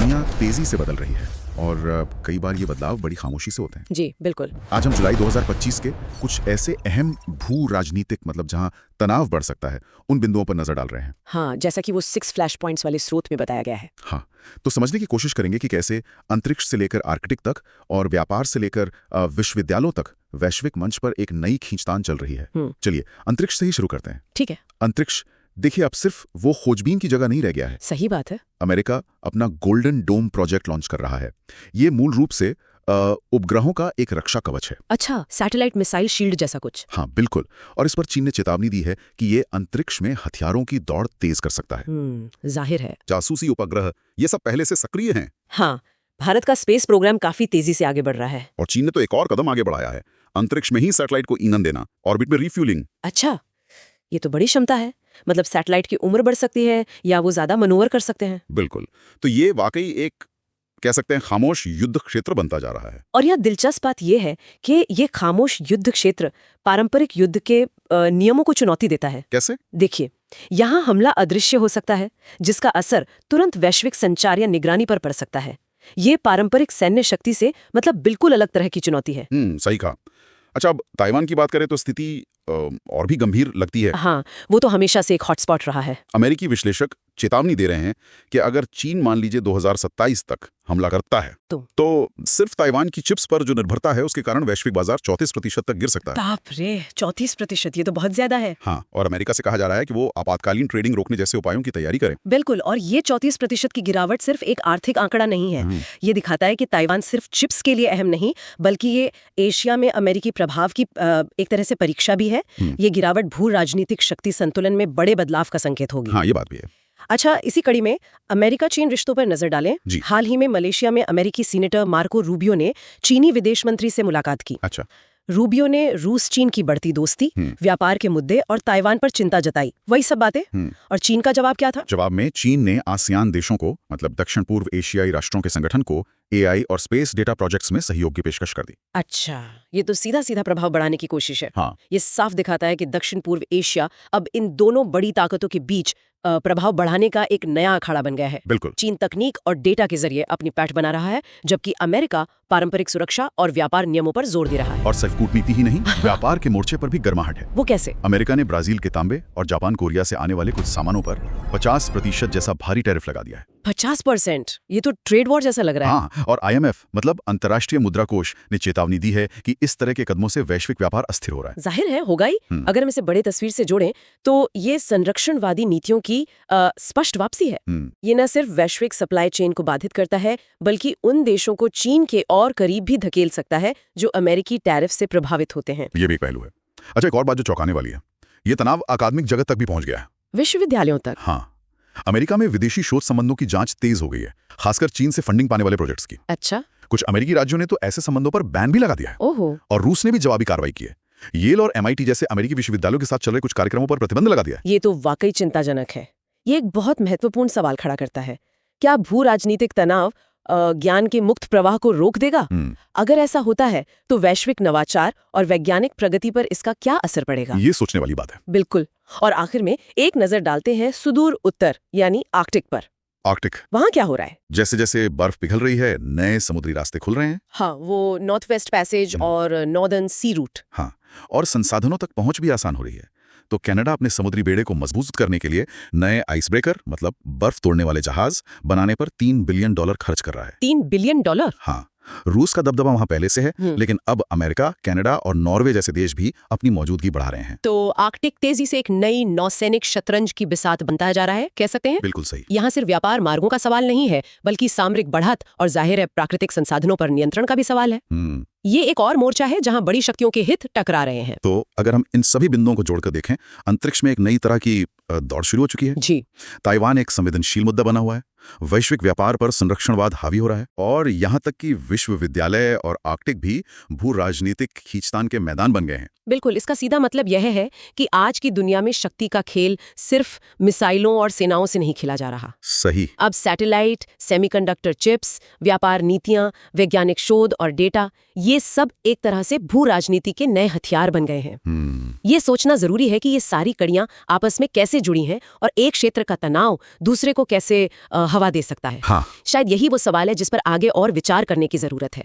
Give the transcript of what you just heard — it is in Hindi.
दुनिया तेजी से बदल रही है और कई बार ये बदलाव बड़ी खामोशी से होते हैं। जी बिल्कुल। आज हम जुलाई 2025 के कुछ ऐसे अहम भू राजनीतिक जहां तनाव बढ़ सकता है उन बिंदुओं पर नजर डाल रहे हैं। हाँ, जैसा कि वो 6 फ्लैश पॉइंट्स वाले स्रोत में बताया गया है। हाँ, तो समझने की कोशिश करेंगे कि कैसे अंतरिक्ष से लेकर आर्कटिक तक और व्यापार से लेकर विश्वविद्यालयों तक वैश्विक मंच पर एक नई खींचतान चल रही है। चलिए अंतरिक्ष से ही शुरू करते हैं। ठीक है। अंतरिक्ष देखिए अब सिर्फ वो खोजबीन की जगह नहीं रह गया है। सही बात है। अमेरिका अपना गोल्डन डोम प्रोजेक्ट लॉन्च कर रहा है। ये मूल रूप से उपग्रहों का एक रक्षा कवच है। अच्छा, सैटेलाइट मिसाइल शील्ड जैसा कुछ। हाँ बिल्कुल, और इस पर चीन ने चेतावनी दी है कि ये अंतरिक्ष में हथियारों की दौड़ तेज कर सकता है। जाहिर है। जासूसी उपग्रह ये सब पहले से सक्रिय हैं। हाँ, भारत का स्पेस प्रोग्राम काफी तेजी से आगे बढ़ रहा है। और चीन ने तो एक और कदम आगे बढ़ाया है, अंतरिक्ष में ही सैटेलाइट को ईंधन देना, ऑर्बिट में रिफ्यूलिंग। अच्छा, ये तो बड़ी क्षमता है। मतलब सैटेलाइट की उम्र बढ़ सकती है या वो ज्यादा मनोवर कर सकते हैं। बिल्कुल, तो ये वाकई एक कह सकते हैं खामोश युद्ध क्षेत्र बनता जा रहा है। और यह दिलचस्प बात यह है कि ये खामोश युद्ध क्षेत्र पारंपरिक युद्ध के नियमों को चुनौती देता है। कैसे? देखिए, यहाँ हमला अदृश्य हो सकता है जिसका असर तुरंत वैश्विक संचार या निगरानी पर पड़ सकता है। ये पारंपरिक सैन्य शक्ति से बिल्कुल अलग तरह की चुनौती है। सही कहा। अच्छा, अब ताइवान की बात करें तो स्थिति और भी गंभीर लगती है। हाँ, वो तो हमेशा से एक हॉटस्पॉट रहा है। अमेरिकी विश्लेषक चेतावनी दे रहे हैं कि अगर चीन मान लीजिए 2027 तक हमला करता है तो सिर्फ ताइवान की चिप्स पर जो निर्भरता है उसके कारण वैश्विक बाजार 34% तक गिर सकता है। बाप रे, 34%, ये तो बहुत ज्यादा है। हाँ, और अमेरिका से कहा जा रहा है कि वो आपातकालीन ट्रेडिंग रोकने जैसे उपायों की तैयारी करें। बिल्कुल, और ये 34% की गिरावट सिर्फ एक आर्थिक आंकड़ा नहीं है। ये दिखाता है कि ताइवान सिर्फ चिप्स के लिए अहम नहीं, बल्कि ये एशिया में अमेरिकी प्रभाव की एक तरह से परीक्षा भी है। ये गिरावट भू राजनीतिक शक्ति संतुलन में बड़े बदलाव का संकेत होगी। हाँ, ये बात भी है। अच्छा, इसी कड़ी में अमेरिका चीन रिश्तों पर नजर डालें। हाल ही में मलेशिया में अमेरिकी सीनेटर मार्को रूबियो ने चीनी विदेश मंत्री से मुलाकात की। अच्छा। रूबियो ने रूस चीन की बढ़ती दोस्ती, व्यापार के मुद्दे और ताइवान पर चिंता जताई, वही सब बातें। और चीन का जवाब क्या था? जवाब में चीन ने आसियान देशों को दक्षिण पूर्व एशियाई राष्ट्रों के संगठन को AI और स्पेस डेटा प्रोजेक्ट्स में सहयोग की पेशकश कर दी। अच्छा, ये तो सीधा सीधा प्रभाव बढ़ाने की कोशिश है। हाँ। ये साफ दिखाता है कि दक्षिण पूर्व एशिया अब इन दोनों बड़ी ताकतों के बीच प्रभाव बढ़ाने का एक नया अखाड़ा बन गया है। बिल्कुल। चीन तकनीक और डेटा के जरिए अपनी पैठ बना रहा है, जबकि अमेरिका पारंपरिक सुरक्षा और व्यापार नियमों पर जोर दे रहा है। और सिर्फ कूटनीति ही नहीं, व्यापार के मोर्चे पर भी गर्माहट है। वो कैसे? अमेरिका ने ब्राजील के तांबे और जापान कोरिया से आने वाले कुछ सामानों पर 50% जैसा भारी टैरिफ लगा दिया है। 50%? ये तो ट्रेड वॉर जैसा लग रहा है। हाँ, और IMF अंतर्राष्ट्रीय मुद्रा कोष ने चेतावनी दी है कि इस तरह के कदमों से वैश्विक व्यापार अस्थिर हो रहा है। जाहिर है, होगा ही। अगर हम इसे बड़े तस्वीर से जोड़ें तो ये संरक्षणवादी नीतियों की स्पष्ट वापसी है। ये न सिर्फ वैश्विक सप्लाई चेन को बाधित करता है, बल्कि उन देशों को चीन के और करीब भी धकेल सकता है जो अमेरिकी टैरिफ से प्रभावित होते हैं। ये भी एक पहलू है। अच्छा, एक और बात जो चौंकाने वाली है, ये तनाव अकादमिक जगत तक भी पहुंच गया है, विश्वविद्यालयों तक। हाँ, अमेरिका में विदेशी शोध संबंधों की जांच तेज हो गई है, खासकर चीन से फंडिंग पाने वाले प्रोजेक्ट्स की। अच्छा। कुछ अमेरिकी राज्यों ने तो ऐसे संबंधों पर बैन भी लगा दिया है। ओहो। और रूस ने भी जवाबी कार्रवाई की है। येल और MIT जैसे अमेरिकी विश्वविद्यालयों के साथ चल रहे कुछ कार्यक्रमों पर प्रतिबंध लगा दिया है। ये तो वाकई चिंताजनक है। ये एक बहुत महत्वपूर्ण सवाल खड़ा करता है। क्या भू राजनीतिक तनाव ज्ञान के मुक्त प्रवाह को रोक देगा? अगर ऐसा होता है तो वैश्विक नवाचार और वैज्ञानिक प्रगति पर इसका क्या असर पड़ेगा? ये सोचने वाली बात है। बिल्कुल। और आखिर में एक नजर डालते हैं सुदूर उत्तर यानी आर्कटिक पर। आर्कटिक, वहाँ क्या हो रहा है? जैसे जैसे बर्फ पिघल रही है, नए समुद्री रास्ते खुल रहे हैं। हाँ, वो नॉर्थ वेस्ट पैसेज और नॉर्दर्न सी रूट। हाँ, और संसाधनों तक पहुंच भी आसान हो रही है। तो कनाडा अपने समुद्री बेड़े को मजबूत करने के लिए नए आइस ब्रेकर बर्फ तोड़ने वाले जहाज बनाने पर $3 बिलियन खर्च कर रहा है। $3 बिलियन? हाँ, रूस का दबदबा वहां पहले से है, लेकिन अब अमेरिका, कनाडा और नॉर्वे जैसे देश भी अपनी मौजूदगी बढ़ा रहे हैं। तो आर्कटिक तेजी से एक नई नौसैनिक शतरंज की बिसात बनता जा रहा है, कह सकते हैं? बिल्कुल सही। यहाँ सिर्फ व्यापार मार्गों का सवाल नहीं है, बल्कि सामरिक बढ़त और जाहिर है प्राकृतिक संसाधनों पर नियंत्रण का भी सवाल है। ये एक और मोर्चा है जहां बड़ी शक्तियों के हित टकरा रहे हैं। तो अगर हम इन सभी बिंदुओं को जोड़कर देखें, अंतरिक्ष में एक नई तरह की दौड़ शुरू हो चुकी है। जी। ताइवान एक संवेदनशील मुद्दा बना हुआ है, वैश्विक व्यापार पर संरक्षणवाद हावी हो रहा है, और यहाँ तक कि विश्वविद्यालय और आर्कटिक भी भू राजनीतिक खींचतान के मैदान बन गए हैं। बिल्कुल, इसका सीधा मतलब यह है कि आज की दुनिया में शक्ति का खेल सिर्फ मिसाइलों और सेनाओं से नहीं खेला जा रहा। सही। अब सैटेलाइट, सेमीकंडक्टर चिप्स, व्यापार नीतियां, वैज्ञानिक शोध और डेटा, ये ये सब एक तरह से भू राजनीति के नए हथियार बन गए हैं। ये सोचना जरूरी है कि ये सारी कड़ियां आपस में कैसे जुड़ी हैं और एक क्षेत्र का तनाव दूसरे को कैसे हवा दे सकता है। हाँ। शायद यही वो सवाल है जिस पर आगे और विचार करने की जरूरत है।